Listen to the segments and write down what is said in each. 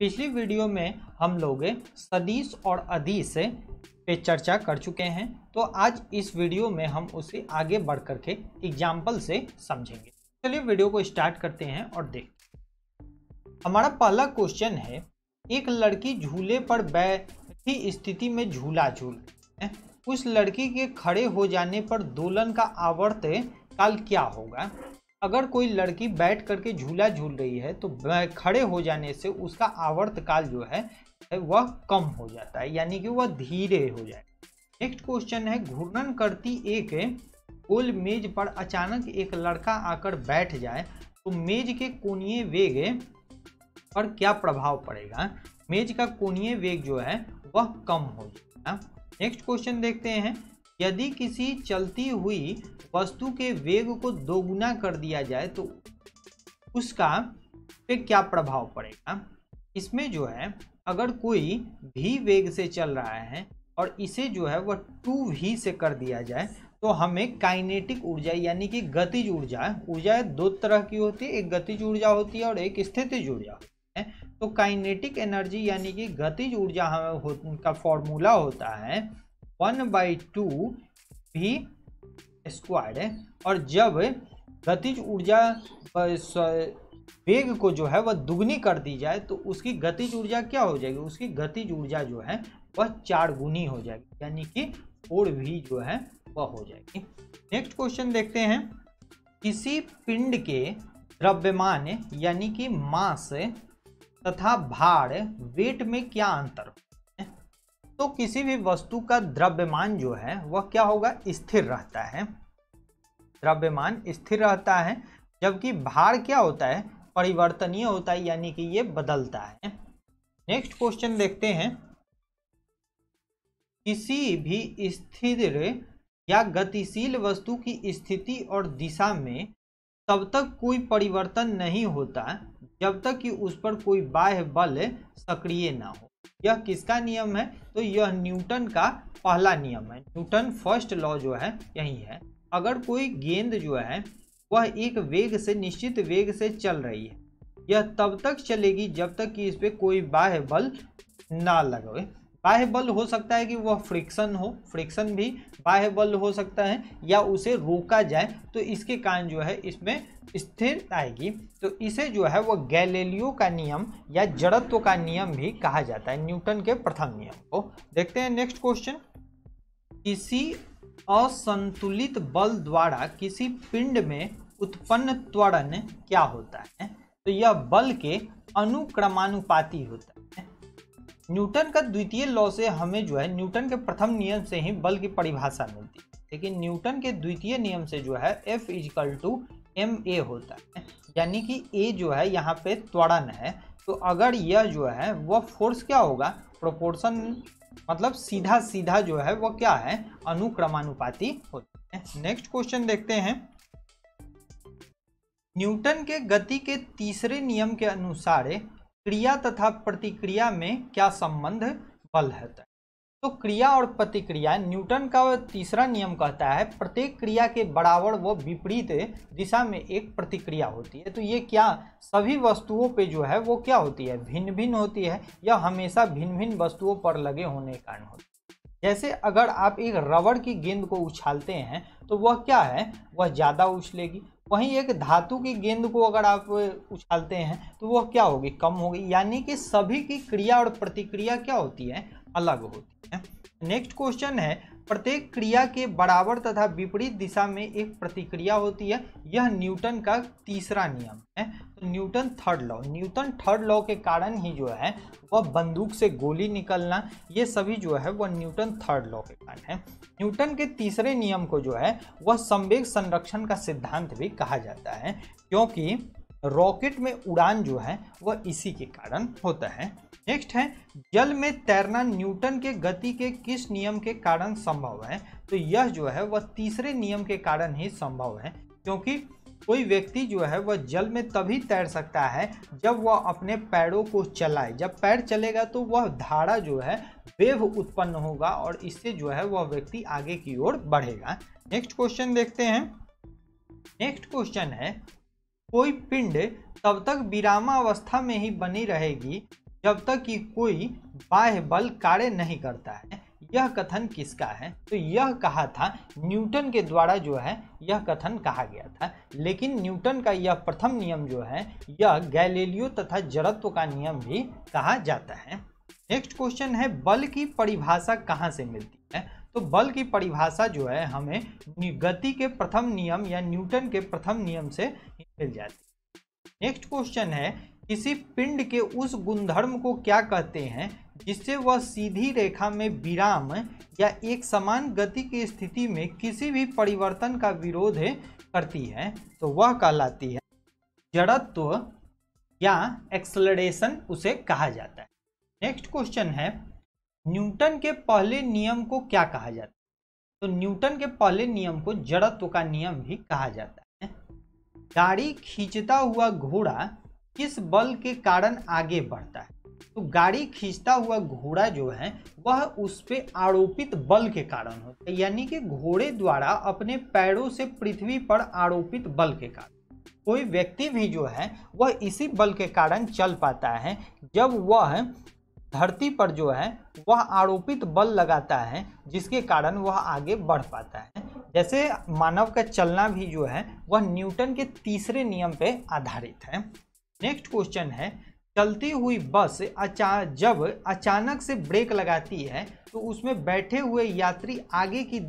पिछली वीडियो में हम लोग सदिश और अदिश पे चर्चा कर चुके हैं, तो आज इस वीडियो में हम उसे आगे बढ़ करके एग्जाम्पल से समझेंगे। चलिए वीडियो को स्टार्ट करते हैं और देखते हैं। हमारा पहला क्वेश्चन है, एक लड़की झूले पर बैठी स्थिति में झूला झूल रही है। उस लड़की के खड़े हो जाने पर दोलन का आवर्त काल क्या होगा? अगर कोई लड़की बैठ करके झूला झूल रही है तो खड़े हो जाने से उसका आवर्त काल जो है वह कम हो जाता है, यानी कि वह धीरे हो जाए। नेक्स्ट क्वेश्चन है, घूर्णन करती एक गोल मेज पर अचानक एक लड़का आकर बैठ जाए तो मेज के कोणीय वेग पर क्या प्रभाव पड़ेगा? मेज का कोणीय वेग जो है वह कम हो जाएगा। नेक्स्ट क्वेश्चन देखते हैं, यदि किसी चलती हुई वस्तु के वेग को दोगुना कर दिया जाए तो उसका पे क्या प्रभाव पड़ेगा? इसमें जो है अगर कोई v वेग से चल रहा है और इसे जो है वह 2v से कर दिया जाए तो हमें काइनेटिक ऊर्जा यानी कि गतिज ऊर्जा दो तरह की होती है, एक गतिज ऊर्जा होती है और एक स्थितिज ऊर्जा होती है। तो काइनेटिक एनर्जी यानी कि गतिज ऊर्जा का फॉर्मूला होता है 1/2 v स्क्वायर है, और जब गतिज ऊर्जा वेग को जो है वह दुगनी कर दी जाए तो उसकी गतिज ऊर्जा क्या हो जाएगी? उसकी गतिज ऊर्जा जो है वह 4 गुनी हो जाएगी, यानी कि 4v जो है वह हो जाएगी। नेक्स्ट क्वेश्चन देखते हैं, किसी पिंड के द्रव्यमान यानी कि मास तथा भार वेट में क्या अंतर है? तो किसी भी वस्तु का द्रव्यमान जो है वह क्या होगा? स्थिर रहता है, द्रव्यमान स्थिर रहता है, जबकि भार क्या होता है? परिवर्तनीय होता है, यानी कि ये बदलता है। नेक्स्ट क्वेश्चन देखते हैं, किसी भी स्थिर या गतिशील वस्तु की स्थिति और दिशा में तब तक कोई परिवर्तन नहीं होता जब तक कि उस पर कोई बाह्य बल सक्रिय ना हो। यह किसका नियम है? तो यह न्यूटन का पहला नियम है। न्यूटन फर्स्ट लॉ जो है यही है। अगर कोई गेंद जो है वह एक वेग से निश्चित वेग से चल रही है, यह तब तक चलेगी जब तक कि इस पर कोई बाह्य बल ना लगे। बाह्य बल हो सकता है कि वह फ्रिक्शन हो, फ्रिक्शन भी बाह्य बल हो सकता है, या उसे रोका जाए तो इसके कारण जो है इसमें स्थिर आएगी। तो इसे जो है वह गैलीलियो का नियम या जड़त्व का नियम भी कहा जाता है, न्यूटन के प्रथम नियम को। देखते हैं नेक्स्ट क्वेश्चन, किसी असंतुलित बल द्वारा किसी पिंड में उत्पन्न त्वरण क्या होता है? तो यह बल के अनुक्रमानुपाती होता है। न्यूटन का द्वितीय लॉ से हमें जो है न्यूटन के प्रथम नियम से ही बल की परिभाषा मिलती है, लेकिन न्यूटन के द्वितीय नियम से जो है F = ma होता है, यानी कि a जो है यहाँ पे त्वरण है। तो अगर यह जो है वह फोर्स क्या होगा? प्रोपोर्शन, मतलब सीधा सीधा जो है वह क्या है? अनुक्रमानुपाती होता है। नेक्स्ट क्वेश्चन देखते हैं, न्यूटन के गति के तीसरे नियम के अनुसार क्रिया तथा प्रतिक्रिया में क्या संबंध बल है? तो क्रिया और प्रतिक्रिया, न्यूटन का तीसरा नियम कहता है प्रत्येक क्रिया के बराबर व विपरीत दिशा में एक प्रतिक्रिया होती है। तो ये क्या सभी वस्तुओं पे जो है वो क्या होती है? भिन्न भिन्न होती है, या हमेशा भिन्न भिन्न वस्तुओं पर लगे होने के कारण होती है। जैसे अगर आप एक रबड़ की गेंद को उछालते हैं तो वह क्या है? वह ज़्यादा उछलेगी। वहीं एक धातु की गेंद को अगर आप उछालते हैं तो वह क्या होगी? कम होगी। यानी कि सभी की क्रिया और प्रतिक्रिया क्या होती है? अलग होती है। नेक्स्ट क्वेश्चन है, प्रत्येक क्रिया के बराबर तथा विपरीत दिशा में एक प्रतिक्रिया होती है। यह न्यूटन का तीसरा नियम है। तो न्यूटन थर्ड लॉ के कारण ही जो है वह बंदूक से गोली निकलना, ये सभी जो है वह न्यूटन थर्ड लॉ के कारण है। न्यूटन के तीसरे नियम को जो है वह संवेग संरक्षण का सिद्धांत भी कहा जाता है, क्योंकि रॉकेट में उड़ान जो है वह इसी के कारण होता है। नेक्स्ट है, जल में तैरना न्यूटन के गति के किस नियम के कारण संभव है? तो यह जो है वह तीसरे नियम के कारण ही संभव है, क्योंकि कोई व्यक्ति जो है वह जल में तभी तैर सकता है जब वह अपने पैरों को चलाए। जब पैर चलेगा तो वह धारा जो है वेव उत्पन्न होगा और इससे जो है वह व्यक्ति आगे की ओर बढ़ेगा। नेक्स्ट क्वेश्चन देखते हैं। नेक्स्ट क्वेश्चन है, कोई पिंड तब तक विरामावस्था में ही बनी रहेगी जब तक कि कोई बाह्य बल कार्य नहीं करता है। यह कथन किसका है? तो यह कहा था न्यूटन के द्वारा जो है यह कथन कहा गया था। लेकिन न्यूटन का यह प्रथम नियम जो है यह गैलीलियो तथा जड़त्व का नियम भी कहा जाता है। नेक्स्ट क्वेश्चन है, बल की परिभाषा कहाँ से मिलती है? तो बल की परिभाषा जो है हमें गति के प्रथम नियम या न्यूटन के प्रथम नियम से मिल जाती है। नेक्स्ट क्वेश्चन है, किसी पिंड के उस गुणधर्म को क्या कहते हैं जिससे वह सीधी रेखा में विराम या एक समान गति की स्थिति में किसी भी परिवर्तन का विरोध करती है? तो वह कहलाती है जड़त्व या एक्सेलरेशन उसे कहा जाता है। नेक्स्ट क्वेश्चन है, न्यूटन के पहले नियम को क्या कहा जाता है? तो न्यूटन के पहले नियम को जड़त्व का नियम भी कहा जाता है। गाड़ी खींचता हुआ घोड़ा किस बल के कारण आगे बढ़ता है? तो गाड़ी खींचता हुआ घोड़ा जो है वह उस पे आरोपित बल के कारण होता है, यानी कि घोड़े द्वारा अपने पैरों से पृथ्वी पर आरोपित बल के कारण। कोई व्यक्ति भी जो है वह इसी बल के कारण चल पाता है जब वह धरती पर जो है वह आरोपित बल लगाता है, जिसके कारण वह आगे बढ़ पाता है। जैसे मानव का चलना भी जो है वह न्यूटन के तीसरे नियम पे आधारित है। नेक्स्ट क्वेश्चन है, चलती हुई बस जब अचानक से ब्रेक लगाती है तो उसमें बैठे हुए यात्री आगे की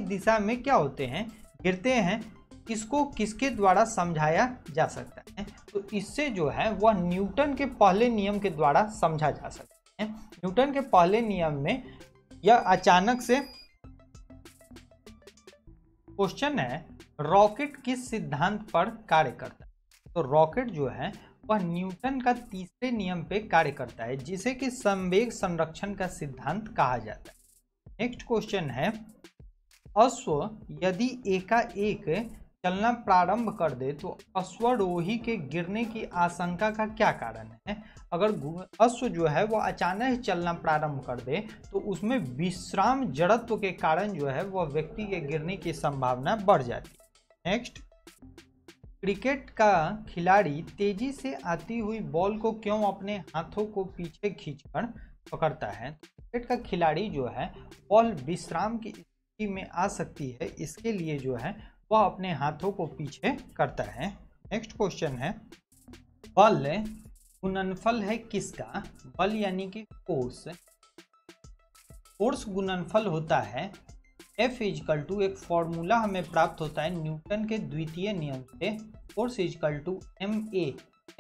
दिशा में क्या होते हैं? गिरते हैं। इसको किसके द्वारा समझाया जा सकता है? तो इससे जो है वह न्यूटन के पहले नियम के द्वारा समझा जा सकता है। न्यूटन के पहले नियम में यह अचानक से क्वेश्चन है, रॉकेट किस सिद्धांत पर कार्य करता है? तो रॉकेट जो है वह न्यूटन का तीसरे नियम पे कार्य करता है, जिसे कि संवेग संरक्षण का सिद्धांत कहा जाता है। नेक्स्ट क्वेश्चन है, अश्व यदि एकाएक चलना प्रारंभ कर दे तो अश्वारोही के गिरने की आशंका का क्या कारण है? अगर अश्व जो है वो अचानक चलना प्रारंभ कर दे तो उसमें विश्राम जड़त्व के कारण जो है वह व्यक्ति के गिरने की संभावना बढ़ जाती है। नेक्स्ट, क्रिकेट का खिलाड़ी तेजी से आती हुई बॉल को क्यों अपने हाथों को पीछे खींचकर पकड़ता है? क्रिकेट का खिलाड़ी जो है बॉल विश्राम की स्थिति में आ सकती है, इसके लिए जो है वह अपने हाथों को पीछे करता है। नेक्स्ट क्वेश्चन है, बल गुणनफल है किसका? बल यानी कि फोर्स। फोर्स गुणनफल होता है F इजकल टू, एक फॉर्मूला हमें प्राप्त होता है न्यूटन के द्वितीय नियम से, force equal to ma।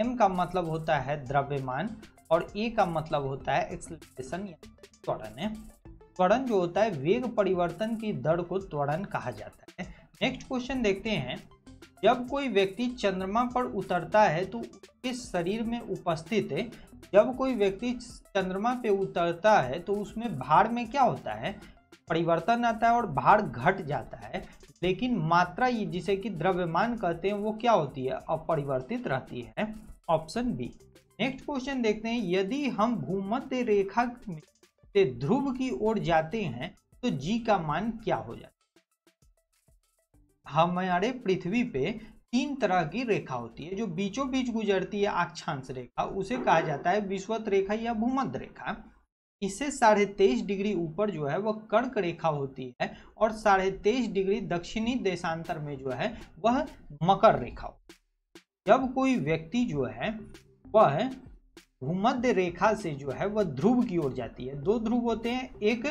m का मतलब होता है द्रव्यमान और a का मतलब होता है एक्सेलरेशन या त्वरण। त्वरण जो होता है वेग परिवर्तन की दर को त्वरण कहा जाता है। नेक्स्ट क्वेश्चन देखते हैं, जब कोई व्यक्ति चंद्रमा पर उतरता है तो उसके शरीर में उपस्थित जब कोई व्यक्ति चंद्रमा पे उतरता है तो उसमें भार में क्या होता है? परिवर्तन आता है और भार घट जाता है, लेकिन मात्रा जिसे कि द्रव्यमान कहते हैं वो क्या होती है? अपरिवर्तित रहती है। Option B. नेक्स्ट क्वेश्चन देखते हैं, यदि हम भूमध्य रेखा से ध्रुव की ओर जाते हैं तो जी का मान क्या हो जाता है? हमारे पृथ्वी पे तीन तरह की रेखा होती है जो बीचों बीच गुजरती है, अक्षांश रेखा, उसे कहा जाता है विषुवत रेखा या भूमध्य रेखा। इससे 23.5 डिग्री ऊपर जो है वह कर्क रेखा होती है और 23.5 डिग्री दक्षिणी देशांतर में जो है वह मकर रेखा होती है। जब कोई व्यक्ति जो है वह भूमध्य रेखा से जो है वह ध्रुव की ओर जाती है, दो ध्रुव होते हैं, एक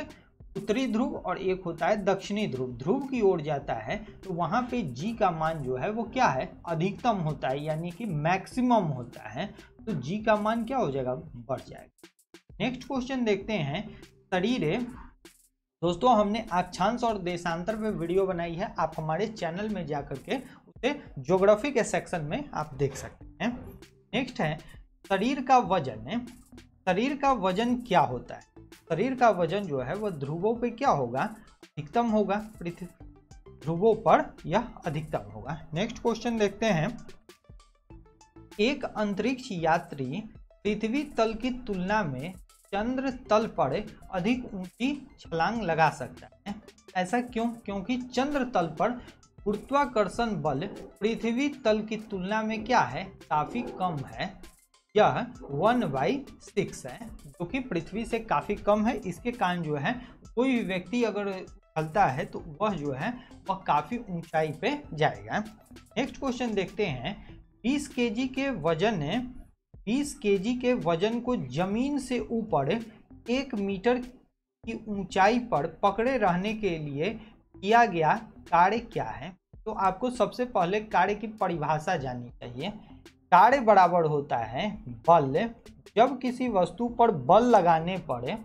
उत्तरी ध्रुव और एक होता है दक्षिणी ध्रुव। ध्रुव की ओर जाता है तो वहां पे जी का मान जो है वो क्या है? अधिकतम होता है, यानी कि मैक्सिमम होता है, तो जी का मान क्या हो जाएगा? बढ़ जाएगा। नेक्स्ट क्वेश्चन देखते हैं, शरीर। दोस्तों हमने अक्षांश और देशांतर पे वीडियो बनाई है, आप हमारे चैनल में जा करके उसे ज्योग्राफी के सेक्शन में आप देख सकते हैं। नेक्स्ट है, शरीर का वजन है। शरीर का वजन क्या होता है? शरीर का वजन जो है वह ध्रुवों पे क्या होगा? अधिकतम होगा। पृथ्वी ध्रुवों पर यह अधिकतम होगा। नेक्स्ट क्वेश्चन देखते हैं, एक अंतरिक्ष यात्री पृथ्वी तल की तुलना में चंद्र तल पर अधिक ऊंची छलांग लगा सकता है, ऐसा क्यों? क्योंकि चंद्र तल पर गुरुत्वाकर्षण बल पृथ्वी तल की तुलना में क्या है? काफी कम है। यह 1/6 है, जो कि पृथ्वी से काफ़ी कम है। इसके कारण जो है कोई भी व्यक्ति अगर चलता है तो वह जो है वह काफ़ी ऊंचाई पे जाएगा। नेक्स्ट क्वेश्चन देखते हैं। 20 केजी के वजन को जमीन से ऊपर 1 मीटर की ऊंचाई पर पकड़े रहने के लिए किया गया कार्य क्या है? तो आपको सबसे पहले कार्य की परिभाषा जाननी चाहिए। कार्य बराबर होता है बल। जब किसी वस्तु पर बल लगाने पर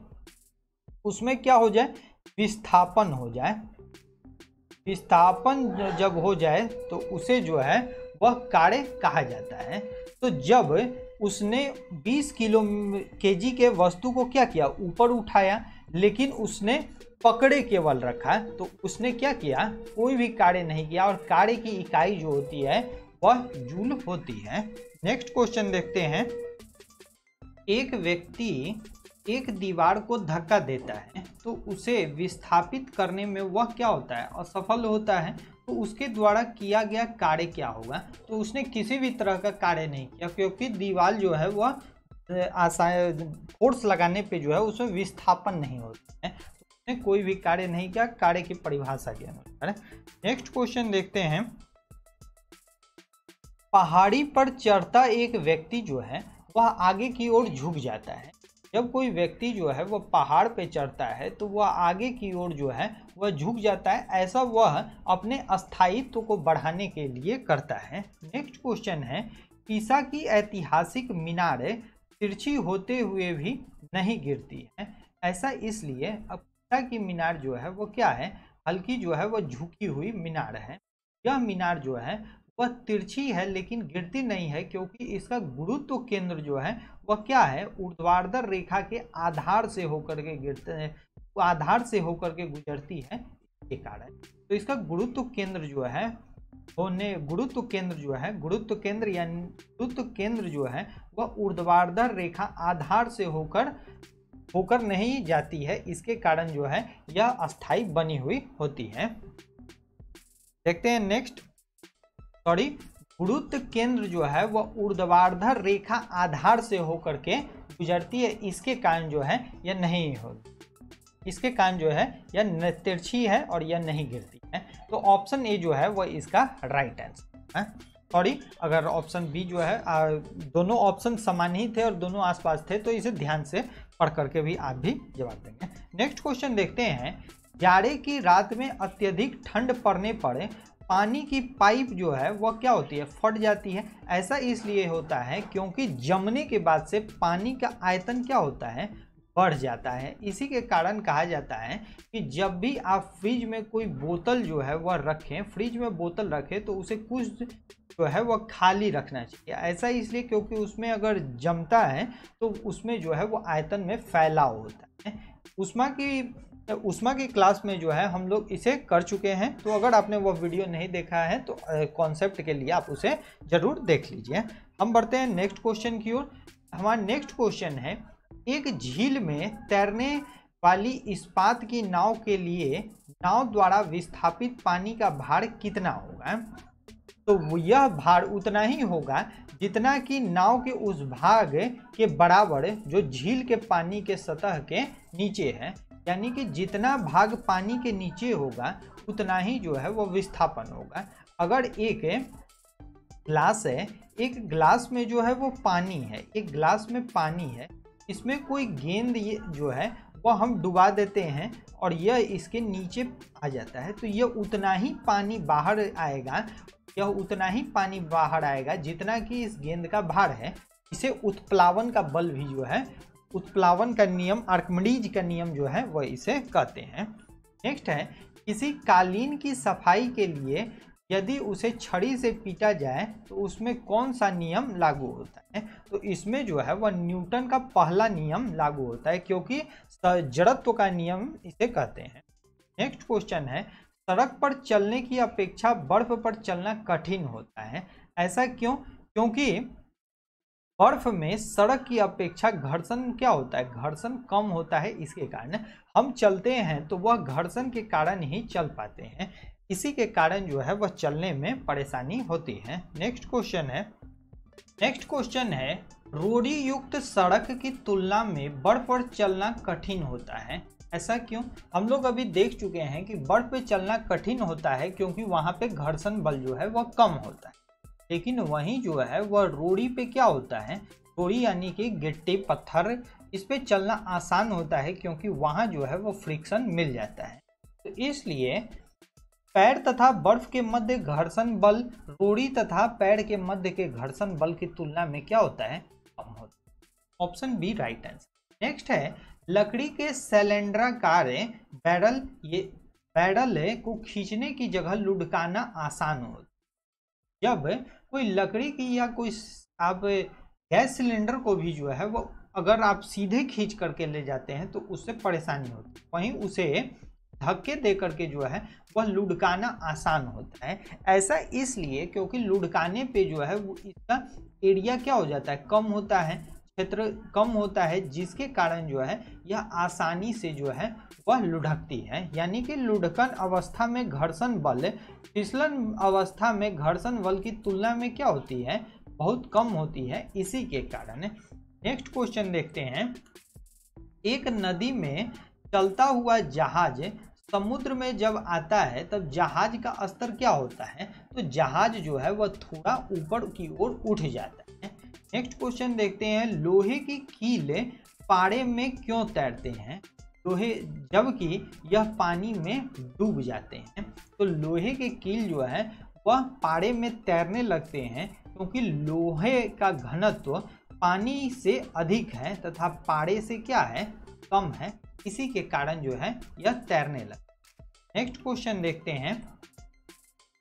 उसमें क्या हो जाए, विस्थापन हो जाए। विस्थापन जब हो जाए तो उसे जो है वह कार्य कहा जाता है। तो जब उसने 20 केजी के वस्तु को क्या किया, ऊपर उठाया, लेकिन उसने पकड़े केवल रखा, तो उसने क्या किया, कोई भी कार्य नहीं किया। और कार्य की इकाई जो होती है वह जूल होती है। नेक्स्ट क्वेश्चन देखते हैं। एक व्यक्ति एक दीवार को धक्का देता है तो उसे विस्थापित करने में वह क्या होता है, असफल होता है। तो उसके द्वारा किया गया कार्य क्या होगा? तो उसने किसी भी तरह का कार्य नहीं किया, क्योंकि दीवार जो है वह फोर्स लगाने पे जो है उसमें विस्थापन नहीं होता है। तो उसने कोई भी कार्य नहीं किया, कार्य की परिभाषा के अनुसार। नेक्स्ट क्वेश्चन देखते हैं। पहाड़ी पर चढ़ता एक व्यक्ति जो है वह आगे की ओर झुक जाता है। जब कोई व्यक्ति जो है वह पहाड़ पे चढ़ता है तो वह आगे की ओर जो है वह झुक जाता है। ऐसा वह अपने स्थायित्व को बढ़ाने के लिए करता है। नेक्स्ट क्वेश्चन है। पीसा की ऐतिहासिक मीनार तिरछी होते हुए भी नहीं गिरती है। ऐसा इसलिए अब पीसा की मीनार जो है वो क्या है, हल्की जो है वह झुकी हुई मीनार है। यह मीनार जो है वह तिरछी है लेकिन गिरती नहीं है, क्योंकि इसका गुरुत्व केंद्र जो है वह क्या है, ऊर्ध्वाधर रेखा के आधार से होकर के गुजरती है। इसके कारण तो इसका गुरुत्व केंद्र जो है वह ऊर्ध्वाधर रेखा आधार से होकर नहीं जाती है। इसके कारण जो है यह अस्थायी बनी हुई होती है। देखते हैं नेक्स्ट। गुरुत्व केंद्र जो है वह ऊर्ध्वाधर रेखा आधार से होकर के गुजरती है। इसके कारण जो है यह नहीं होती, इसके कारण जो है यह तिरछी है और यह नहीं गिरती है। तो ऑप्शन ए जो है वह इसका राइट आंसर है। अगर ऑप्शन बी जो है, दोनों ऑप्शन समान ही थे और दोनों आसपास थे, तो इसे ध्यान से पढ़ करके भी आप भी जवाब देंगे। नेक्स्ट क्वेश्चन देखते हैं। जाड़े की रात में अत्यधिक ठंड पड़ने पर पानी की पाइप जो है वह क्या होती है, फट जाती है। ऐसा इसलिए होता है क्योंकि जमने के बाद से पानी का आयतन क्या होता है, बढ़ जाता है। इसी के कारण कहा जाता है कि जब भी आप फ्रिज में कोई बोतल जो है वह रखें, फ्रिज में बोतल रखें तो उसे कुछ जो है वह खाली रखना चाहिए। ऐसा इसलिए क्योंकि उसमें अगर जमता है तो उसमें जो है वह आयतन में फैलाव होता है। उष्मा की क्लास में जो है हम लोग इसे कर चुके हैं। तो अगर आपने वह वीडियो नहीं देखा है तो कॉन्सेप्ट के लिए आप उसे जरूर देख लीजिए। हम बढ़ते हैं नेक्स्ट क्वेश्चन की ओर। हमारा नेक्स्ट क्वेश्चन है। एक झील में तैरने वाली इस्पात की नाव के लिए नाव द्वारा विस्थापित पानी का भार कितना होगा? तो यह भार उतना ही होगा जितना कि नाव के उस भाग के बराबर जो झील के पानी के सतह के नीचे है। यानी कि जितना भाग पानी के नीचे होगा उतना ही जो है वो विस्थापन होगा। अगर एक ग्लास है, एक ग्लास में जो है वो पानी है, एक ग्लास में पानी है, इसमें कोई गेंद ये जो है वह हम डुबा देते हैं और यह इसके नीचे आ जाता है, तो यह उतना ही पानी बाहर आएगा, जितना कि इस गेंद का भार है। इसे उत्प्लावन का बल भी जो है, उत्प्लावन का नियम, आर्किमिडीज का नियम जो है वह इसे कहते हैं। नेक्स्ट है। किसी कालीन की सफाई के लिए यदि उसे छड़ी से पीटा जाए तो उसमें कौन सा नियम लागू होता है? तो इसमें जो है वह न्यूटन का पहला नियम लागू होता है, क्योंकि जड़त्व का नियम इसे कहते हैं। नेक्स्ट क्वेश्चन है। सड़क पर चलने की अपेक्षा बर्फ पर चलना कठिन होता है, ऐसा क्यों? क्योंकि बर्फ में सड़क की अपेक्षा घर्षण क्या होता है, घर्षण कम होता है। इसके कारण हम चलते हैं तो वह घर्षण के कारण ही चल पाते हैं। इसी के कारण जो है वह चलने में परेशानी होती है। नेक्स्ट क्वेश्चन है। रोड़ी युक्त सड़क की तुलना में बर्फ पर चलना कठिन होता है, ऐसा क्यों? हम लोग अभी देख चुके हैं कि बर्फ पे चलना कठिन होता है क्योंकि वहाँ पे घर्षण बल जो है वह कम होता है, लेकिन वहीं जो है वह रोड़ी पे क्या होता है, रोड़ी यानी कि गिट्टी पत्थर, इस पे चलना आसान होता है क्योंकि वहाँ जो है वो फ्रिक्शन मिल जाता है। तो इसलिए पैर तथा बर्फ के मध्य घर्षण बल रोड़ी तथा पैर के मध्य के घर्षण बल की तुलना में क्या होता है, कम होता है। Option B right answer. Next है, लकड़ी के सिलेंडराकार बैरल को खींचने की जगह लुढ़काना आसान हो। जब कोई लकड़ी की या कोई आप गैस सिलेंडर को भी जो है वो अगर आप सीधे खींच करके ले जाते हैं तो उससे परेशानी होती है, वहीं उसे धक्के दे करके जो है वह लुढ़काना आसान होता है। ऐसा इसलिए क्योंकि लुढ़काने पे जो है वो इसका एरिया क्या हो जाता है, कम होता है, क्षेत्र कम होता है, जिसके कारण जो है यह आसानी से जो है वह लुढ़कती है। यानी कि लुढ़कन अवस्था में घर्षण बल फिसलन अवस्था में घर्षण बल की तुलना में क्या होती है, बहुत कम होती है, इसी के कारण। नेक्स्ट क्वेश्चन देखते हैं, एक नदी में चलता हुआ जहाज समुद्र में जब आता है तब जहाज का स्तर क्या होता है, तो जहाज जो है वह थोड़ा ऊपर की ओर उठ जाता है। नेक्स्ट क्वेश्चन देखते हैं, लोहे की कील पाड़े में क्यों तैरते हैं, लोहे जबकि यह पानी में डूब जाते हैं। तो लोहे के कील जो है वह पाड़े में तैरने लगते हैं क्योंकि लोहे का घनत्व पानी से अधिक है तथा पाड़े से क्या है, कम है, इसी के कारण जो है यह तैरने लगता है। नेक्स्ट क्वेश्चन देखते हैं,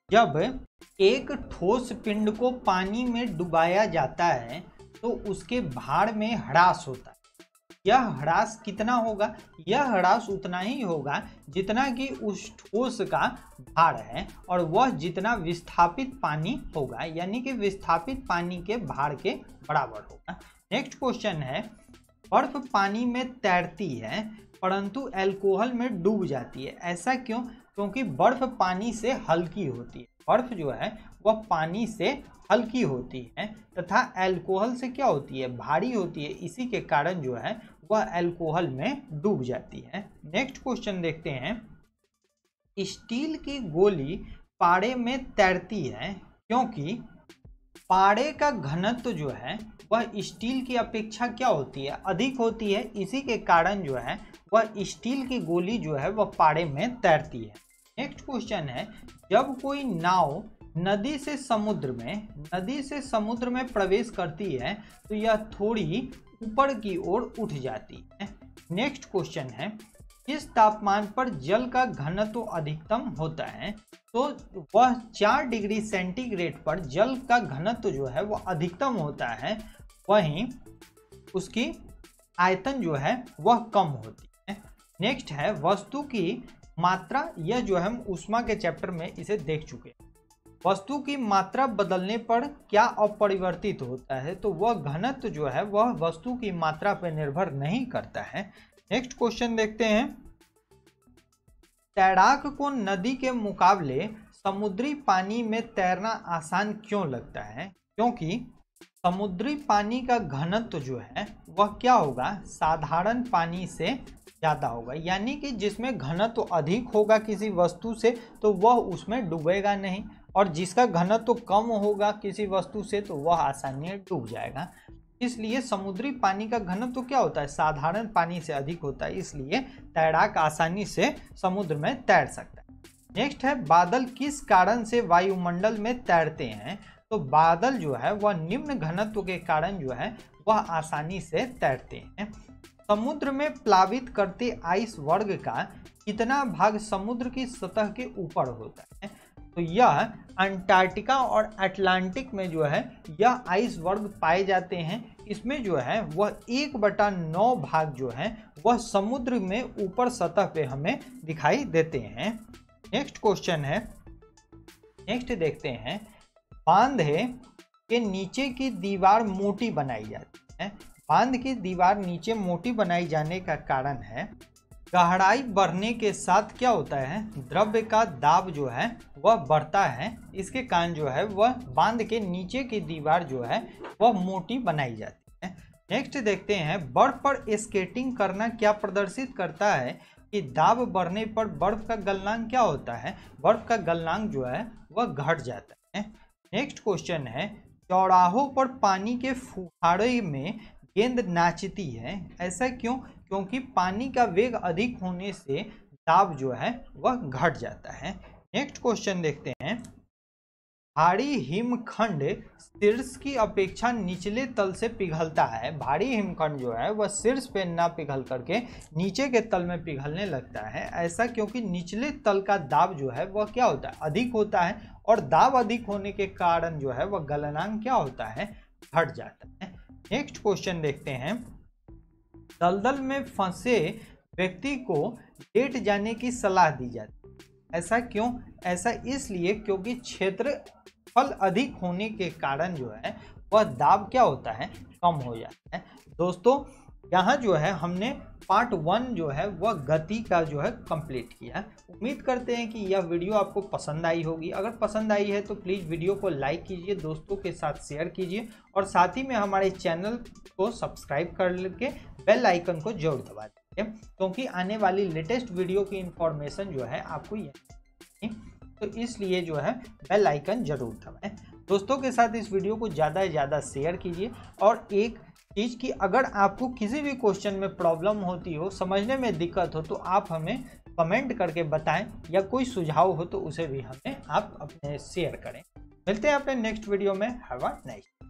जब एक ठोस पिंड को पानी में डुबाया जाता है तो उसके भार में ह्रास होता है। यह ह्रास कितना होगा, यह ह्रास उतना ही होगा जितना कि उस ठोस का भार है और वह जितना विस्थापित पानी होगा, यानी कि विस्थापित पानी के भार के बराबर होगा। नेक्स्ट क्वेश्चन है, बर्फ पानी में तैरती है परंतु अल्कोहल में डूब जाती है, ऐसा क्यों? क्योंकि बर्फ पानी से हल्की होती है, बर्फ जो है वह पानी से हल्की होती है तथा अल्कोहल से क्या होती है, भारी होती है, इसी के कारण जो है वह अल्कोहल में डूब जाती है। नेक्स्ट क्वेश्चन देखते हैं, स्टील की गोली पाड़े में तैरती है क्योंकि पाड़े का घनत्व जो है वह स्टील की अपेक्षा क्या होती है, अधिक होती है, इसी के कारण जो है वह स्टील की गोली जो है वह पाड़े में तैरती है। नेक्स्ट क्वेश्चन है, जब कोई नाव नदी से समुद्र में प्रवेश करती है तो यह थोड़ी ऊपर की ओर उठ जाती है। नेक्स्ट क्वेश्चन है, किस तापमान पर जल का घनत्व अधिकतम होता है, तो वह 4 डिग्री सेंटीग्रेड पर जल का घनत्व जो है वह अधिकतम होता है, वहीं उसकी आयतन जो है वह कम होती है। नेक्स्ट है, वस्तु की मात्रा, यह जो है हम ऊष्मा के चैप्टर में इसे देख चुके हैं। वस्तु की मात्रा बदलने पर क्या अपरिवर्तित होता है, तो वह घनत्व जो है वह वस्तु की मात्रा पर निर्भर नहीं करता है। नेक्स्ट क्वेश्चन देखते हैं, तैराक को नदी के मुकाबले समुद्री पानी में तैरना आसान क्यों लगता है, क्योंकि समुद्री पानी का घनत्व जो है वह क्या होगा, साधारण पानी से ज़्यादा होगा, यानी कि जिसमें घनत्व अधिक होगा किसी वस्तु से तो वह उसमें डूबेगा नहीं, और जिसका घनत्व कम होगा किसी वस्तु से तो वह आसानी से डूब जाएगा। इसलिए समुद्री पानी का घनत्व क्या होता है, साधारण पानी से अधिक होता है, इसलिए तैराक आसानी से समुद्र में तैर सकता है। नेक्स्ट है, बादल किस कारण से वायुमंडल में तैरते हैं, तो बादल जो है वह निम्न घनत्व के कारण जो है वह आसानी से तैरते हैं। समुद्र में प्लावित करते आइस वर्ग का कितना भाग समुद्र की सतह के ऊपर होता है, तो यह अंटार्कटिका और अटलांटिक में जो है यह आइस वर्ग पाए जाते हैं। इसमें जो है वह 1/9 भाग जो है वह समुद्र में ऊपर सतह पे हमें दिखाई देते हैं। नेक्स्ट क्वेश्चन है, नेक्स्ट देखते हैं, बांध के नीचे की दीवार मोटी बनाई जाती है। बांध की दीवार नीचे मोटी बनाई जाने का कारण है, गहराई बढ़ने के साथ क्या होता है, द्रव्य का दाब जो है वह बढ़ता है, इसके कारण जो है वह बांध के नीचे की दीवार जो है वह मोटी बनाई जाती है। नेक्स्ट देखते हैं, बर्फ पर स्केटिंग करना क्या प्रदर्शित करता है कि दाब बढ़ने पर बर्फ का गलनांक क्या होता है? बर्फ का गलनांक जो है वह घट जाता है। नेक्स्ट क्वेश्चन है, चौराहों पर पानी के फुहारे में गेंद नाचती है, ऐसा क्यों? क्योंकि पानी का वेग अधिक होने से दाब जो है वह घट जाता है। नेक्स्ट क्वेश्चन देखते हैं, भारी हिमखंड शीर्ष की अपेक्षा निचले तल से पिघलता है। भारी हिमखंड जो है वह शीर्ष पे ना पिघल करके नीचे के तल में पिघलने लगता है, ऐसा क्योंकि निचले तल का दाब जो है वह क्या होता है? अधिक होता है, और दाब अधिक होने के कारण जो है वह गलनांक क्या होता है? घट जाता है। नेक्स्ट क्वेश्चन देखते हैं, दलदल में फंसे व्यक्ति को लेट जाने की सलाह दी जाती है, ऐसा क्यों? ऐसा इसलिए क्योंकि क्षेत्रफल अधिक होने के कारण जो है वह दाब क्या होता है? कम हो जाता है। दोस्तों यहाँ जो है हमने पार्ट 1 जो है वह गति का जो है कंप्लीट किया। उम्मीद करते हैं कि यह वीडियो आपको पसंद आई होगी। अगर पसंद आई है तो प्लीज़ वीडियो को लाइक कीजिए, दोस्तों के साथ शेयर कीजिए, और साथ ही में हमारे चैनल को सब्सक्राइब करके बेल आइकन को जरूर दबा दीजिए, क्योंकि आने वाली लेटेस्ट वीडियो की इंफॉर्मेशन जो है आपको यह, तो इसलिए जो है बेल आइकन जरूर दबाएं। दोस्तों के साथ इस वीडियो को ज़्यादा से ज़्यादा शेयर कीजिए। और एक चीज़ की, अगर आपको किसी भी क्वेश्चन में प्रॉब्लम होती हो, समझने में दिक्कत हो, तो आप हमें कमेंट करके बताएं, या कोई सुझाव हो तो उसे भी हमें आप अपने शेयर करें। मिलते हैं अपने नेक्स्ट वीडियो में। Have a nice day.